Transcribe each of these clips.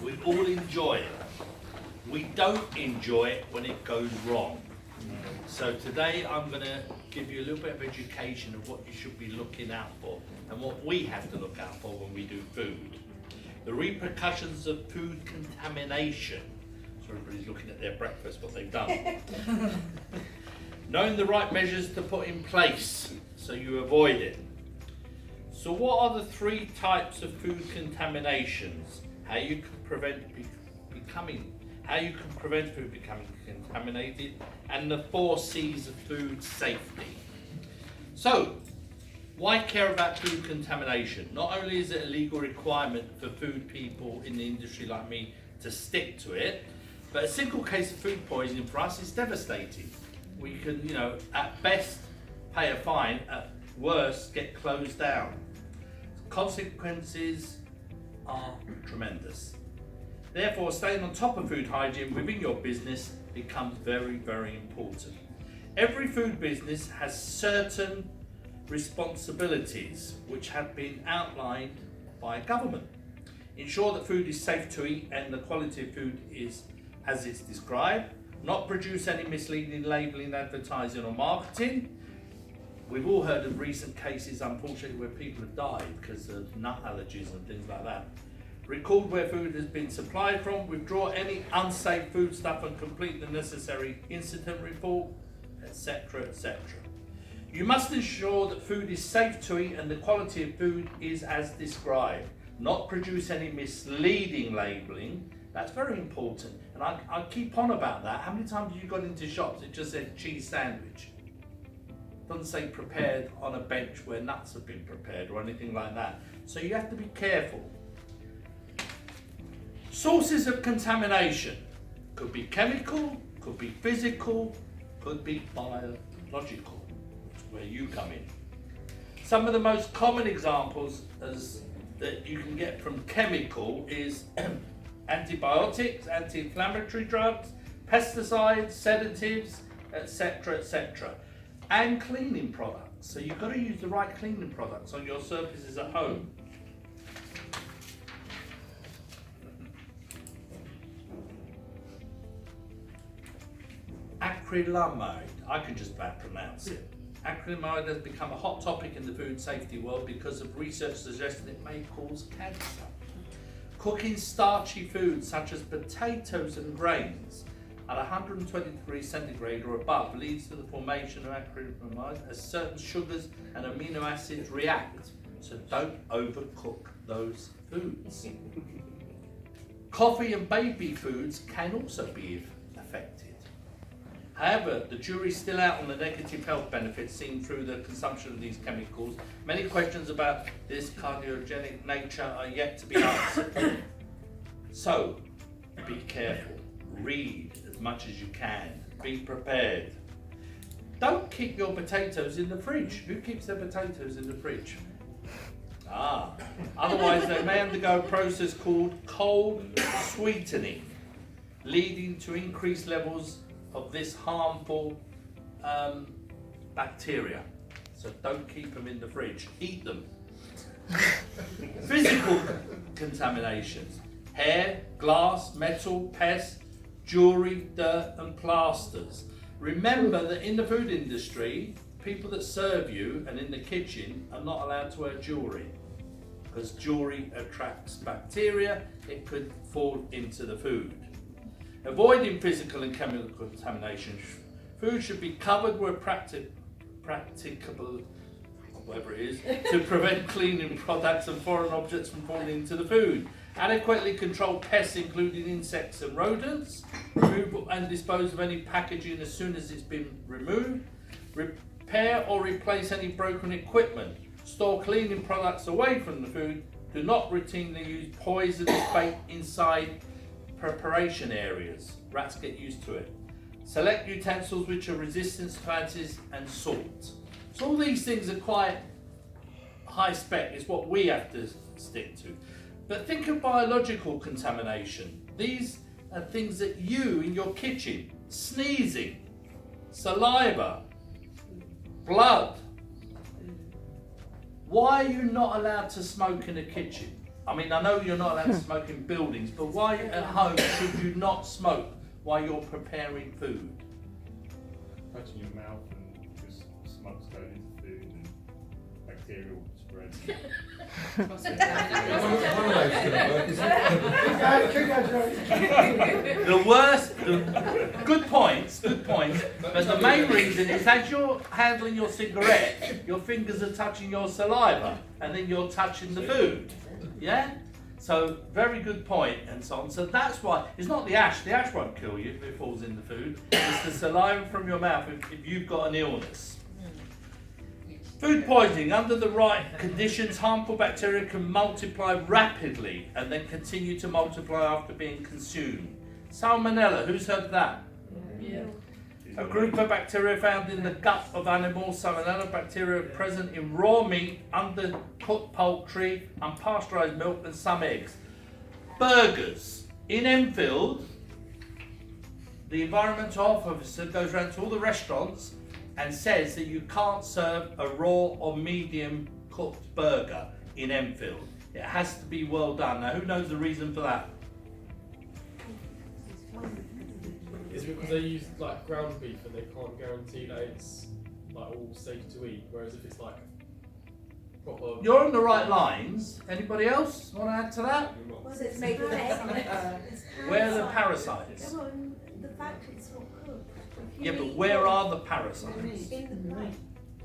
We all enjoy it. We don't enjoy it when it goes wrong. So today I'm going to give you a little bit of education of what you should be looking out for and what we have to look out for when we do food. The repercussions of food contamination. So everybody's looking at their breakfast, what they've done. Knowing the right measures to put in place so you avoid it. So what are the 3 types of food contaminations? How you can prevent food becoming contaminated, and the 4 C's of food safety. So, why care about food contamination? Not only is it a legal requirement for food people in the industry like me to stick to it, but a single case of food poisoning for us is devastating. We can, at best pay a fine, at worst get closed down. Consequences are tremendous. Therefore, staying on top of food hygiene within your business becomes very, very important. Every food business has certain responsibilities which have been outlined by government. Ensure that food is safe to eat and the quality of food is as it's described. Not produce any misleading labelling, advertising or marketing. We've all heard of recent cases, unfortunately, where people have died because of nut allergies and things like that. Record where food has been supplied from, withdraw any unsafe food stuff and complete the necessary incident report, etc., etc. You must ensure that food is safe to eat and the quality of food is as described. Not produce any misleading labelling. That's very important. And I keep on about that. How many times have you gone into shops, it just said cheese sandwich? It doesn't say prepared on a bench where nuts have been prepared or anything like that. So you have to be careful. Sources of contamination could be chemical, could be physical, could be biological, where you come in. Some of the most common examples that you can get from chemical is antibiotics, anti-inflammatory drugs, pesticides, sedatives, etc., etc. And cleaning products. So you've got to use the right cleaning products on your surfaces at home. Acrylamide, I can just about pronounce it. Acrylamide has become a hot topic in the food safety world because of research suggesting it may cause cancer. Cooking starchy foods such as potatoes and grains at 120 degrees centigrade or above leads to the formation of acrylamide as certain sugars and amino acids react. So don't overcook those foods. Coffee and baby foods can also be affected. However, the jury's still out on the negative health benefits seen through the consumption of these chemicals. Many questions about this carcinogenic nature are yet to be answered. So, be careful. Read as much as you can. Be prepared. Don't keep your potatoes in the fridge. Who keeps their potatoes in the fridge? Otherwise they may undergo a process called cold sweetening, leading to increased levels of this harmful bacteria. So don't keep them in the fridge, eat them. Physical contaminations: hair, glass, metal, pests, jewellery, dirt and plasters. Remember that in the food industry, people that serve you and in the kitchen are not allowed to wear jewellery because jewellery attracts bacteria. It could fall into the food. Avoiding physical and chemical contamination. Food should be covered where practicable, whatever it is, to prevent cleaning products and foreign objects from falling into the food. Adequately control pests including insects and rodents. Remove and dispose of any packaging as soon as it's been removed. Repair or replace any broken equipment. Store cleaning products away from the food. Do not routinely use poisonous bait inside preparation areas. Rats get used to it. Select utensils which are resistant to acids and salt. So all these things are quite high spec. It's what we have to stick to. But think of biological contamination. These are things that you in your kitchen, sneezing, saliva, blood. Why are you not allowed to smoke in a kitchen? I mean, I know you're not allowed to smoke in buildings, but why at home should you not smoke while you're preparing food? Touching your mouth and just smoke's going into food and bacterial spread. The worst, good points, but the main reason is as you're handling your cigarette, your fingers are touching your saliva and then you're touching the food. Yeah? So, very good point and so on. So that's why, it's not the ash won't kill you if it falls in the food, it's the saliva from your mouth if you've got an illness. Food poisoning, under the right conditions, harmful bacteria can multiply rapidly and then continue to multiply after being consumed. Salmonella, who's heard of that? Yeah. A group of bacteria found in the gut of animals. Salmonella bacteria are present in raw meat, undercooked poultry, unpasteurised milk and some eggs. Burgers. In Enfield, the environmental health officer goes around to all the restaurants and says that you can't serve a raw or medium cooked burger in Enfield. It has to be well done. Now, who knows the reason for that? Is it because they use like ground beef and they can't guarantee that it's like all safe to eat, whereas if it's like proper... You're on the right lines. Anybody else want to add to that? Was it made with Where are the parasites? Well, the fact it's not cooked. Yeah, but where are the parasites? In the plate.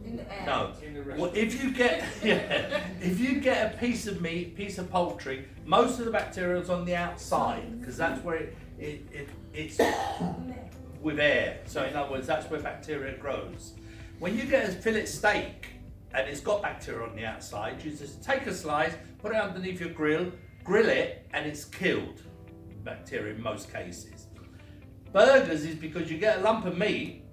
In the air. No. Well, if you get if you get a piece of meat, piece of poultry, most of the bacteria is on the outside because that's where it's with air. So in other words, that's where bacteria grows. When you get a fillet steak and it's got bacteria on the outside, you just take a slice, put it underneath your grill it, and it's killed bacteria in most cases. Burgers is because you get a lump of meat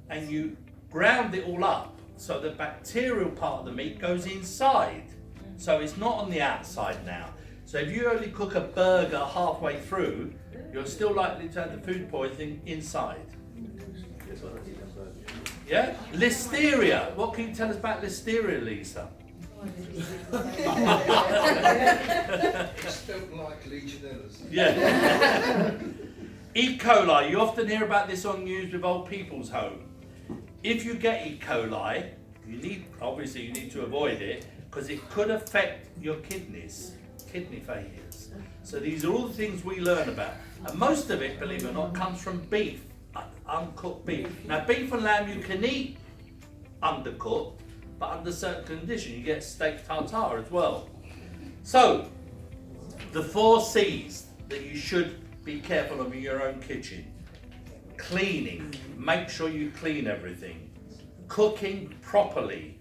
and you ground it all up so the bacterial part of the meat goes inside. So it's not on the outside now. So if you only cook a burger halfway through, you're still likely to have the food poisoning inside. Yeah? Listeria. What can you tell us about listeria, Lisa? It's spelled like Legionellas. Yeah. E. coli, you often hear about this on news with old people's home. If you get E. coli, you need to avoid it because it could affect your kidneys, kidney failures. So these are all the things we learn about. And most of it, believe it or not, comes from beef, uncooked beef. Now beef and lamb you can eat undercooked, but under certain conditions you get steak tartare as well. So, the 4 C's that you should be careful of in your own kitchen. Cleaning, make sure you clean everything. Cooking properly.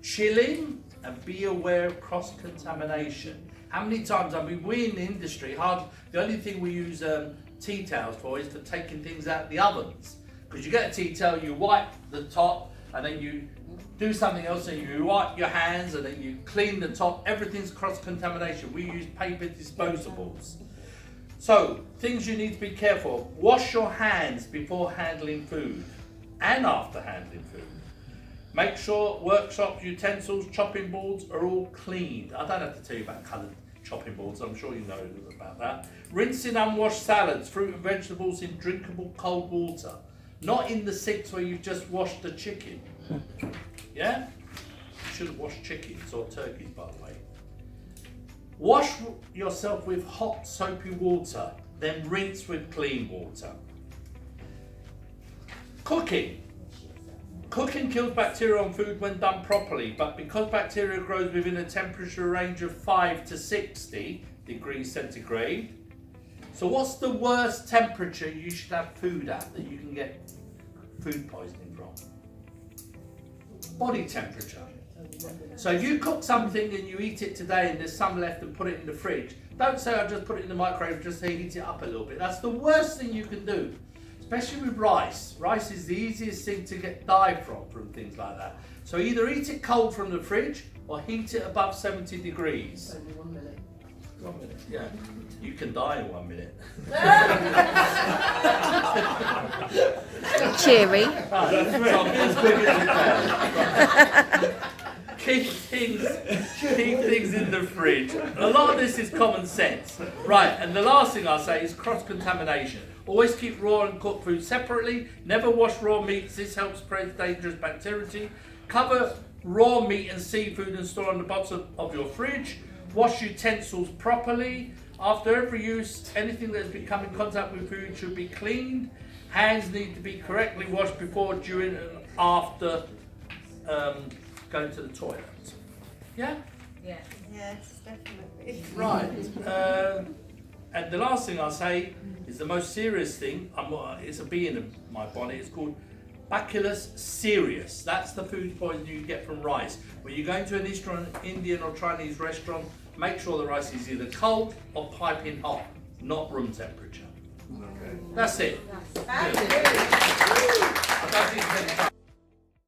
Chilling, and be aware of cross-contamination. How many times, I mean, we in the industry, the only thing we use tea towels for is for taking things out of the ovens. Because you get a tea towel, you wipe the top, and then you do something else, and you wipe your hands, and then you clean the top. Everything's cross-contamination. We use paper disposables. So, things you need to be careful of. Wash your hands before handling food and after handling food. Make sure workshops, utensils, chopping boards are all cleaned. I don't have to tell you about coloured chopping boards, I'm sure you know about that. Rinsing unwashed salads, fruit and vegetables in drinkable cold water. Not in the sinks where you've just washed the chicken. Yeah? You shouldn't wash chickens or turkeys, by the way. Wash yourself with hot soapy water, then rinse with clean water. Cooking. Cooking kills bacteria on food when done properly, but because bacteria grows within a temperature range of 5 to 60 degrees centigrade, so what's the worst temperature you should have food at that you can get food poisoning from? Body temperature. So if you cook something and you eat it today and there's some left and put it in the fridge, don't say I just put it in the microwave, just say heat it up a little bit. That's the worst thing you can do, especially with rice. Rice is the easiest thing to die from things like that. So either eat it cold from the fridge or heat it above 70 degrees. Only 1 minute. 1 minute, yeah. You can die in 1 minute. Cheery. keep things in the fridge. A lot of this is common sense. Right, and the last thing I'll say is cross-contamination. Always keep raw and cooked food separately. Never wash raw meats. This helps spread dangerous bacteria. Cover raw meat and seafood and store on the bottom of your fridge. Wash utensils properly. After every use, anything that has become in contact with food should be cleaned. Hands need to be correctly washed before, during, and after going to the toilet. Yeah? Yeah. Yes, definitely. Right. And the last thing I'll say is the most serious thing. It's a bee in my bonnet. It's called Bacillus cereus. That's the food poisoning you get from rice. When you're going to an Eastern Indian or Chinese restaurant, make sure the rice is either cold or piping hot, not room temperature. Okay. That's it. That's I don't think there's any